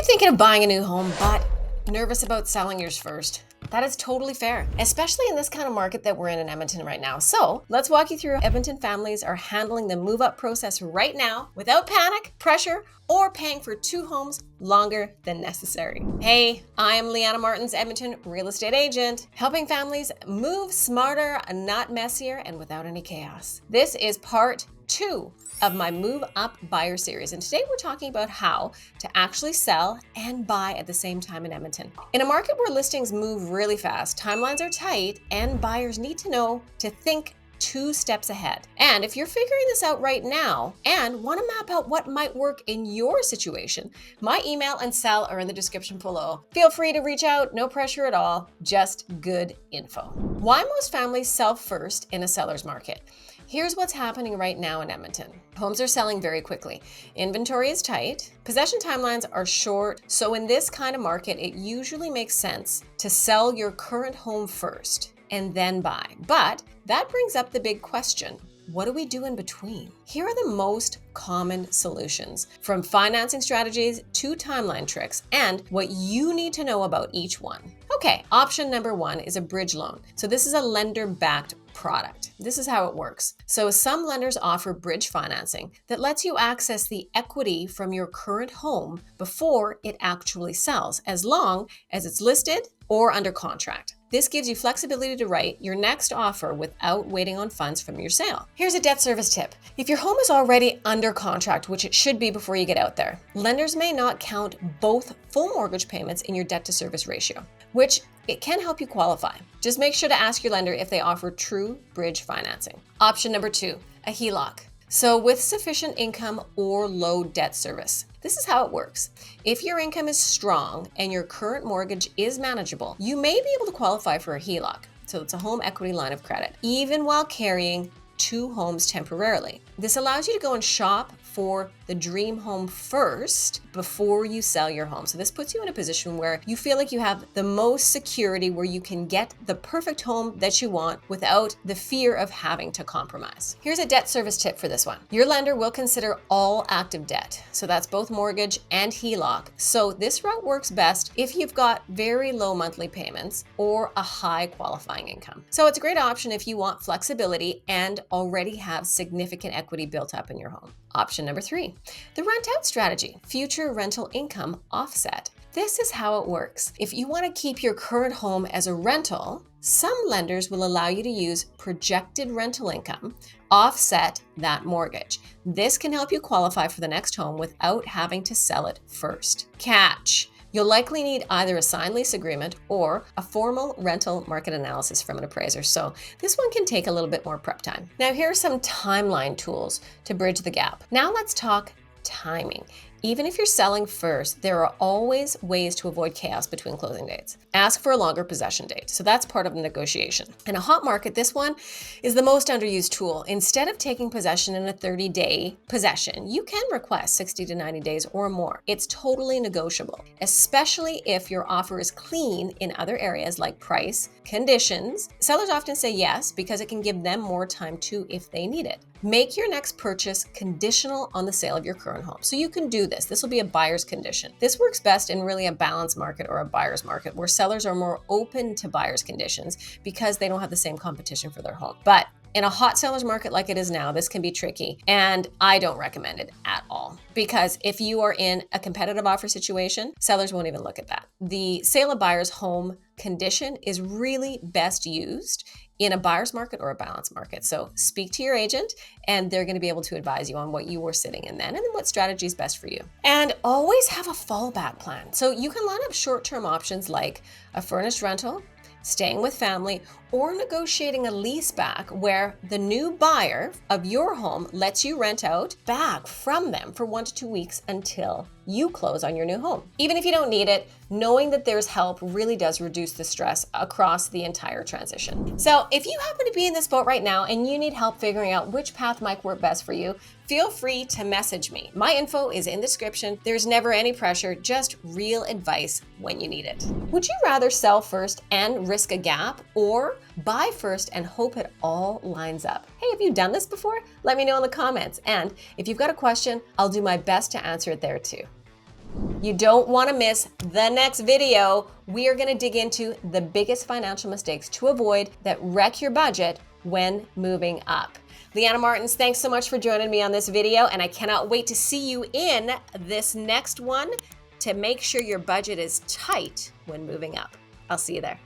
you thinking of buying a new home but nervous about selling yours first? That is totally fair, especially in this kind of market that we're in Edmonton right now. So let's walk you through how Edmonton families are handling the move-up process right now without panic, pressure, or paying for two homes longer than necessary. Hey, I'm Leanna Martin's Edmonton real estate agent, helping families move smarter, not messier, and without any chaos. This is part 2 of my Move Up Buyer series. And today we're talking about how to actually sell and buy at the same time in Edmonton. In a market where listings move really fast, timelines are tight, and buyers need to know to think 2 steps ahead. And if you're figuring this out right now and want to map out what might work in your situation, my email and cell are in the description below. Feel free to reach out, no pressure at all, just good info. Why most families sell first in a seller's market? Here's what's happening right now in Edmonton. Homes are selling very quickly. Inventory is tight. Possession timelines are short. So in this kind of market, it usually makes sense to sell your current home first and then buy. But that brings up the big question. What do we do in between? Here are the most common solutions, from financing strategies to timeline tricks and what you need to know about each one. Okay, option number 1 is a bridge loan. So this is a lender-backed product. This is how it works. So some lenders offer bridge financing that lets you access the equity from your current home before it actually sells, as long as it's listed or under contract. This gives you flexibility to write your next offer without waiting on funds from your sale. Here's a debt service tip. If your home is already under contract, which it should be before you get out there, lenders may not count both full mortgage payments in your debt to service ratio, which it can help you qualify. Just make sure to ask your lender if they offer true bridge financing. Option number 2, a HELOC. So with sufficient income or low debt service. This is how it works. If your income is strong and your current mortgage is manageable, you may be able to qualify for a HELOC. So it's a home equity line of credit, even while carrying 2 homes temporarily. This allows you to go and shop for the dream home first before you sell your home. So this puts you in a position where you feel like you have the most security, where you can get the perfect home that you want without the fear of having to compromise. Here's a debt service tip for this one. Your lender will consider all active debt. So that's both mortgage and HELOC. So this route works best if you've got very low monthly payments or a high qualifying income. So it's a great option if you want flexibility and already have significant equity built up in your home. Option number 3, the rent out strategy, future rental income offset. This is how it works. If you want to keep your current home as a rental, some lenders will allow you to use projected rental income offset that mortgage. This can help you qualify for the next home without having to sell it first. Catch. You'll likely need either a signed lease agreement or a formal rental market analysis from an appraiser. So this one can take a little bit more prep time. Now here are some timeline tools to bridge the gap. Now let's talk timing. Even if you're selling first, there are always ways to avoid chaos between closing dates. Ask for a longer possession date. So that's part of the negotiation. In a hot market, this one is the most underused tool. Instead of taking possession in a 30-day possession, you can request 60 to 90 days or more. It's totally negotiable, especially if your offer is clean in other areas like price, conditions. Sellers often say yes because it can give them more time too if they need it. Make your next purchase conditional on the sale of your current home. So you can do this. This will be a buyer's condition. This works best in really a balanced market or a buyer's market where sellers are more open to buyer's conditions because they don't have the same competition for their home. But in a hot seller's market like it is now, this can be tricky, and I don't recommend it at all. Because if you are in a competitive offer situation, sellers won't even look at that. The sale of buyer's home condition is really best used in a buyer's market or a balanced market. So speak to your agent and they're going to be able to advise you on what you were sitting in then and then what strategy is best for you. And always have a fallback plan. So you can line up short-term options like a furnished rental, staying with family, or negotiating a lease back where the new buyer of your home lets you rent out back from them for 1 to 2 weeks until you close on your new home. Even if you don't need it, knowing that there's help really does reduce the stress across the entire transition. So if you happen to be in this boat right now and you need help figuring out which path might work best for you, feel free to message me. My info is in the description. There's never any pressure, just real advice when you need it. Would you rather sell first and risk a gap, or buy first and hope it all lines up? Hey, have you done this before? Let me know in the comments. And if you've got a question, I'll do my best to answer it there too. You don't want to miss the next video. We are going to dig into the biggest financial mistakes to avoid that wreck your budget when moving up. Leanna Martins, thanks so much for joining me on this video, and I cannot wait to see you in this next one to make sure your budget is tight when moving up. I'll see you there.